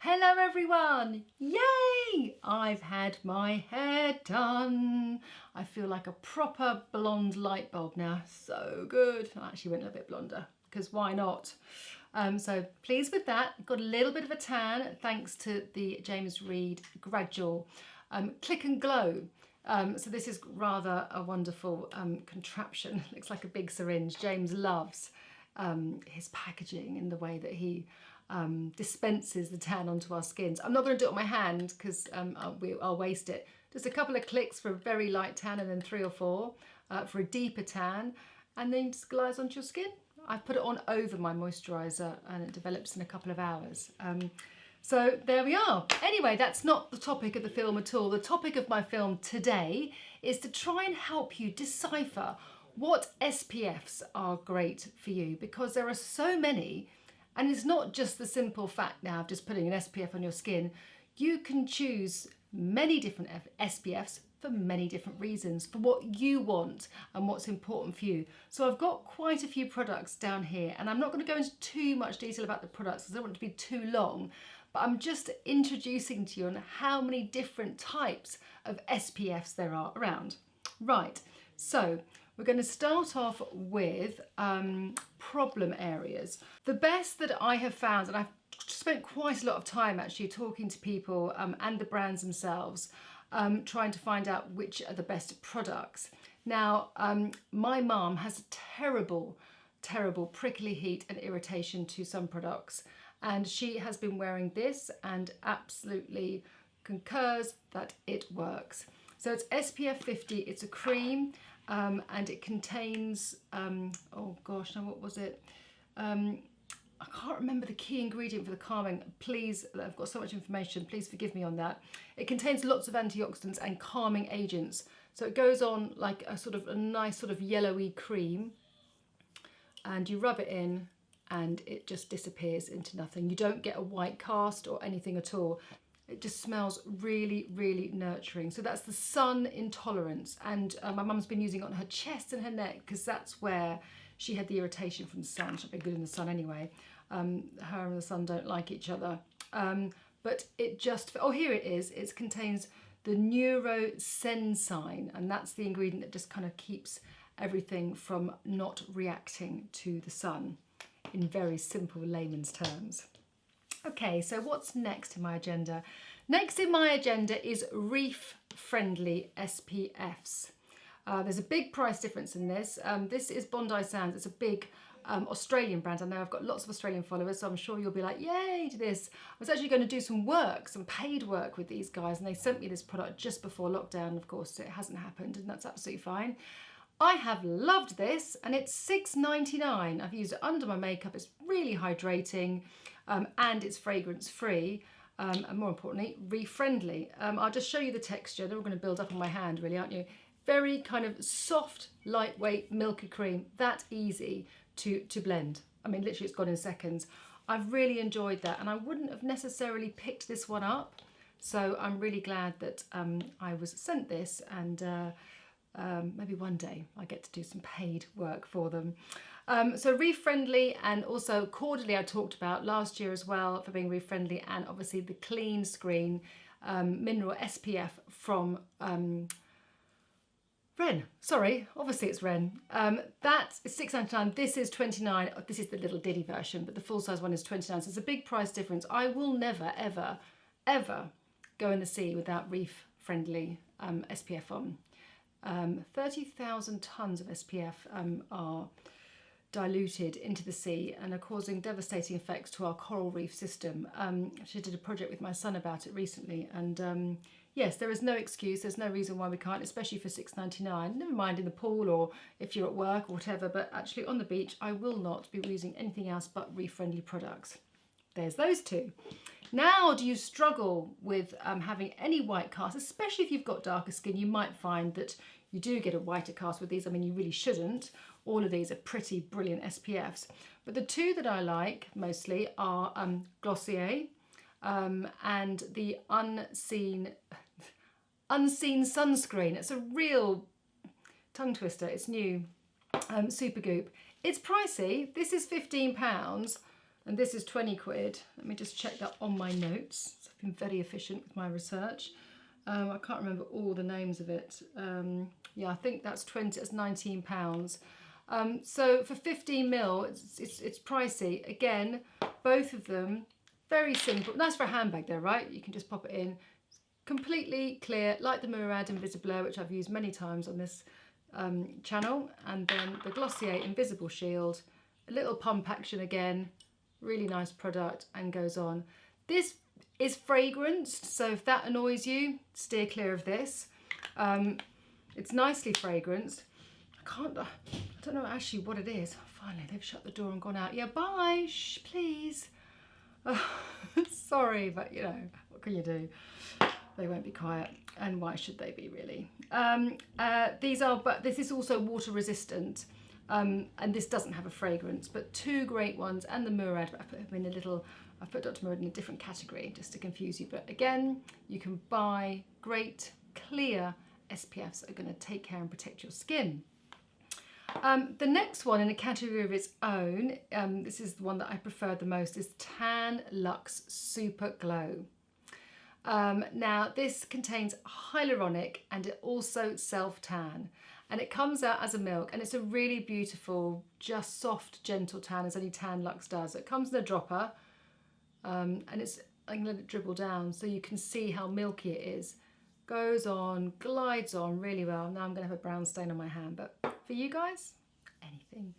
Hello everyone! Yay! I've had my hair done. I feel like a proper blonde light bulb now. So good. I actually went a bit blonder because why not? So pleased with that. Got a little bit of a tan thanks to the James Reid Gradual Click and Glow. So this is rather a wonderful contraption. Looks like a big syringe. James loves his packaging in the way that he dispenses the tan onto our skins. I'm not going to do it on my hand because I'll waste it. Just a couple of clicks for a very light tan and then 3 or 4 for a deeper tan, and then it just glides onto your skin. I put it on over my moisturiser and it develops in a couple of hours. So there we are. Anyway, that's not the topic of the film at all. The topic of my film today is to try and help you decipher what SPFs are great for you, because there are so many. And it's not just the simple fact now of just putting an SPF on your skin. You can choose many different SPFs for many different reasons, for what you want and what's important for you. So I've got quite a few products down here, and I'm not going to go into too much detail about the products because I don't want it to be too long, but I'm just introducing to you on how many different types of SPFs there are around. Right, so we're going to start off with problem areas. The best that I have found, and I've spent quite a lot of time actually talking to people and the brands themselves, trying to find out which are the best products. Now, my mum has a terrible prickly heat and irritation to some products, and she has been wearing this and absolutely concurs that it works. So it's SPF 50, it's a cream. And it contains, oh gosh, now what was it? I can't remember the key ingredient for the calming. Please, I've got so much information, please forgive me on that. It contains lots of antioxidants and calming agents. So it goes on like a nice sort of yellowy cream, and you rub it in and it just disappears into nothing. You don't get a white cast or anything at all. It just smells really, really nurturing. So that's the sun intolerance. And my mum's been using it on her chest and her neck because that's where she had the irritation from the sun. She's not been good in the sun anyway. Her and the sun don't like each other. But it just, oh, here it is. It contains the neurosensine, and that's the ingredient that just kind of keeps everything from not reacting to the sun, in very simple layman's terms. Okay, so what's next in my agenda? Next in my agenda is Reef Friendly SPFs. There's a big price difference in this. This is Bondi Sands. It's a big Australian brand. I know I've got lots of Australian followers, so I'm sure you'll be like, yay to this. I was actually going to do some paid work with these guys, and they sent me this product just before lockdown. Of course, it hasn't happened, and that's absolutely fine. I have loved this, and it's $6.99. I've used it under my makeup. It's really hydrating, and it's fragrance free, and more importantly, reef friendly. I'll just show you the texture. They're all going to build up on my hand, really, aren't you? Very kind of soft, lightweight, milky cream. That easy to blend. I mean, literally, it's gone in seconds. I've really enjoyed that, and I wouldn't have necessarily picked this one up. So I'm really glad that I was sent this, and maybe one day I get to do some paid work for them. So Reef Friendly, and also Cordially I talked about last year as well for being Reef Friendly, and obviously the Clean Screen Mineral SPF from Ren. Sorry, obviously it's Ren. That is $6.99. This is $29. This is the little Diddy version, but the full size one is $29. So it's a big price difference. I will never, ever, ever go in the sea without Reef Friendly SPF on. 30,000 tonnes of SPF are diluted into the sea and are causing devastating effects to our coral reef system. She did a project with my son about it recently, and yes, there is no excuse, there's no reason why we can't, especially for $6.99. Never mind in the pool or if you're at work or whatever, but actually on the beach I will not be using anything else but reef friendly products. There's those two. Now, do you struggle with having any white cast, especially if you've got darker skin? You might find that you do get a whiter cast with these. I mean, you really shouldn't. All of these are pretty brilliant SPFs. But the two that I like mostly are Glossier and the Unseen Sunscreen. It's a real tongue twister. It's new. Supergoop. It's pricey. This is £15. And this is 20 quid. Let me just check that on my notes. So I've been very efficient with my research. I can't remember all the names of it. Yeah, I think that's 20, it's £19. So for 15 mil, it's pricey. Again, both of them, very simple. Nice for a handbag though, right? You can just pop it in. Completely clear, like the Murad Invisibler, which I've used many times on this channel. And then the Glossier Invisible Shield, a little pump action again, really nice product and goes on. This is fragranced, so if that annoys you, steer clear of this. It's nicely fragranced. I don't know actually what it is. Finally, they've shut the door and gone out. Yeah, bye, shh, please. Sorry, but you know, what can you do? They won't be quiet, and why should they be really? But this is also water resistant, and this doesn't have a fragrance, but two great ones, and the Murad, but I put them in a little, I've put Dr. Murad in a different category just to confuse you, but again, you can buy great clear SPFs that are going to take care and protect your skin. The next one in a category of its own, this is the one that I prefer the most, is Tan Luxe Super Glow. Now this contains hyaluronic and it also self-tan, and it comes out as a milk, and it's a really beautiful, just soft, gentle tan, as only Tan Luxe does. It comes in a dropper, and I can let it dribble down so you can see how milky it is. Goes on, glides on really well. Now I'm going to have a brown stain on my hand, but for you guys, anything.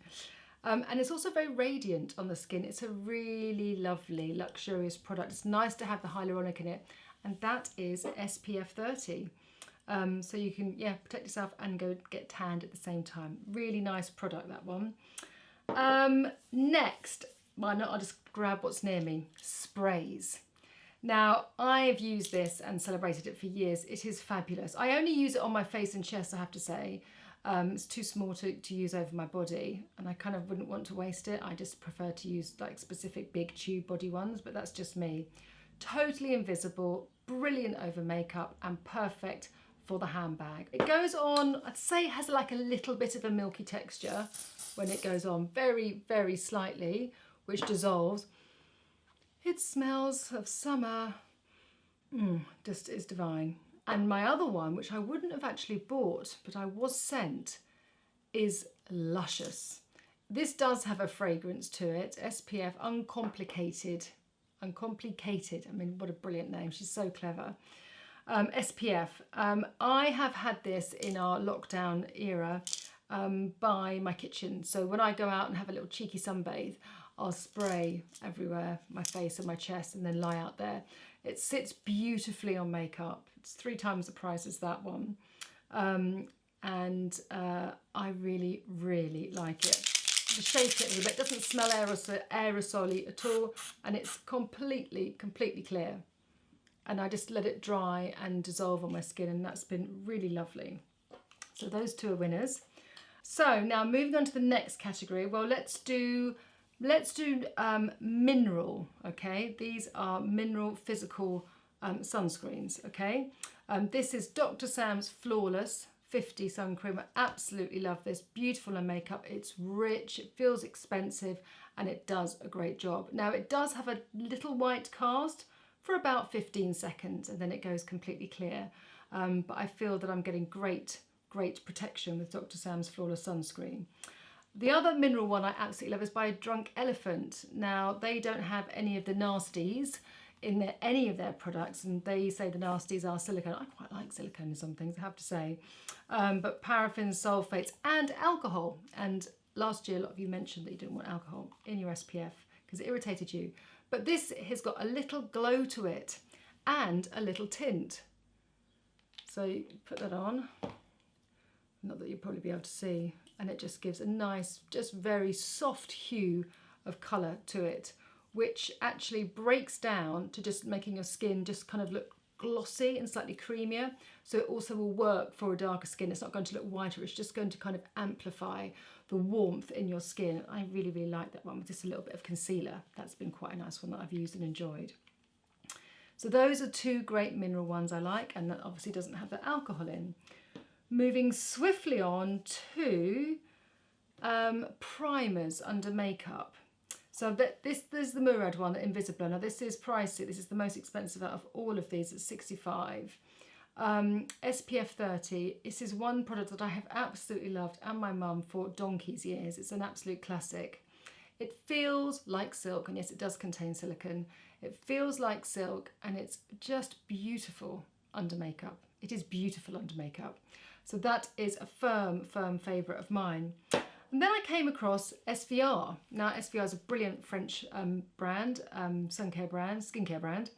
And it's also very radiant on the skin. It's a really lovely, luxurious product. It's nice to have the hyaluronic in it, and that is SPF 30. So you can, yeah, protect yourself and go get tanned at the same time. Really nice product, that one. Next, why not? I'll just grab what's near me. Sprays. Now, I've used this and celebrated it for years. It is fabulous. I only use it on my face and chest, I have to say. It's too small to use over my body, and I kind of wouldn't want to waste it. I just prefer to use like specific big tube body ones, but that's just me. Totally invisible, brilliant over makeup, and perfect for the handbag. It goes on, I'd say it has like a little bit of a milky texture when it goes on, very, very slightly, which dissolves. It smells of summer, just is divine. And my other one, which I wouldn't have actually bought, but I was sent, is Luscious. This does have a fragrance to it, SPF Uncomplicated. Uncomplicated, I mean, what a brilliant name, she's so clever. SPF, I have had this in our lockdown era by my kitchen. So when I go out and have a little cheeky sunbathe, I'll spray everywhere, my face and my chest, and then lie out there. It sits beautifully on makeup. It's 3 times the price as that one. I really, really like it. Just shake it a little bit. It doesn't smell aerosol-y at all, and it's completely clear. And I just let it dry and dissolve on my skin, and that's been really lovely. So those two are winners. So now moving on to the next category. Well, let's do mineral, okay? These are mineral physical sunscreens, okay? This is Dr. Sam's Flawless 50 sun cream. I absolutely love this. Beautiful on makeup. It's rich, it feels expensive, and it does a great job. Now it does have a little white cast for about 15 seconds, and then it goes completely clear. But I feel that I'm getting great protection with Dr. Sam's Flawless sunscreen. The other mineral one I absolutely love is by Drunk Elephant. Now, they don't have any of the nasties in any of their products, and they say the nasties are silicone. I quite like silicone in some things, I have to say. But paraffins, sulfates, and alcohol. And last year, a lot of you mentioned that you didn't want alcohol in your SPF because it irritated you. But this has got a little glow to it and a little tint. So you put that on. Not that you'll probably be able to see. And it just gives a nice, just very soft hue of colour to it, which actually breaks down to just making your skin just kind of look glossy and slightly creamier. So it also will work for a darker skin. It's not going to look whiter, it's just going to kind of amplify the warmth in your skin. I really, really like that one with just a little bit of concealer. That's been quite a nice one that I've used and enjoyed. So those are 2 great mineral ones I like, and that obviously doesn't have the alcohol in. Moving swiftly on to primers under makeup. So this is the Murad one, the Invisibler. Now this is pricey. This is the most expensive out of all of these. It's 65. SPF 30. This is one product that I have absolutely loved, and my mum, for donkey's years. It's an absolute classic. It feels like silk, and yes, it does contain silicone. It feels like silk, and it's just beautiful under makeup. It is beautiful under makeup. So that is a firm favourite of mine. And then I came across SVR. Now SVR is a brilliant French brand, skincare brand.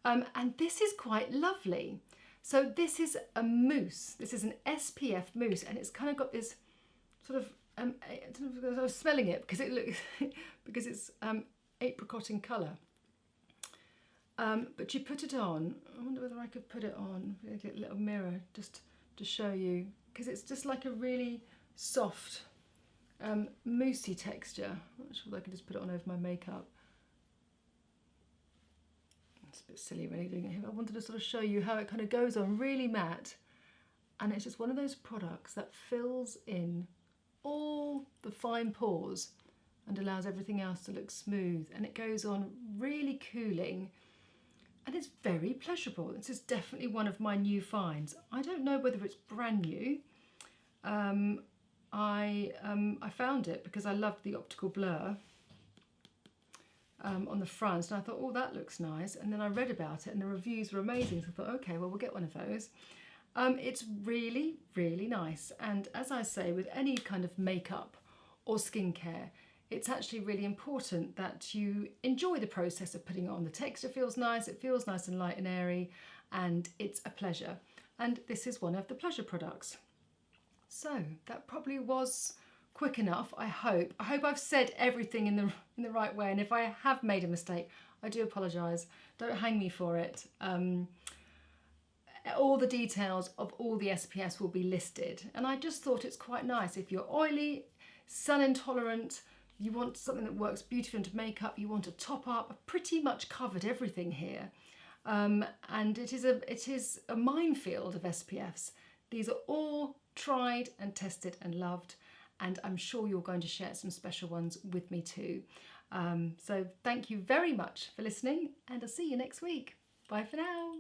And this is quite lovely. So this is a mousse. This is an SPF mousse, and it's kind of got this sort of, I don't know if I was smelling it because it looks, because it's apricot in colour. But you put it on. I wonder whether I could put it on. Get a little mirror just to show you, because it's just like a really soft, moussey texture. I'm not sure if I can just put it on over my makeup. It's a bit silly really doing it here. I wanted to sort of show you how it kind of goes on really matte, and it's just one of those products that fills in all the fine pores and allows everything else to look smooth, and it goes on really cooling, and it's very pleasurable. This is definitely one of my new finds. I don't know whether it's brand new. I found it because I loved the optical blur on the front, and I thought, oh, that looks nice. And then I read about it, and the reviews were amazing. So I thought, okay, well, we'll get one of those. It's really, really nice. And as I say, with any kind of makeup or skincare, it's actually really important that you enjoy the process of putting it on. The texture feels nice, it feels nice and light and airy, and it's a pleasure. And this is one of the pleasure products. So that probably was quick enough, I hope. I hope I've said everything in the right way, and if I have made a mistake, I do apologise. Don't hang me for it. All the details of all the SPFs will be listed, and I just thought it's quite nice if you're oily, sun intolerant, you want something that works beautifully into makeup, you want a top up. I've pretty much covered everything here, and it is a minefield of SPFs. These are all tried and tested and loved, and I'm sure you're going to share some special ones with me too. So thank you very much for listening, and I'll see you next week. Bye for now.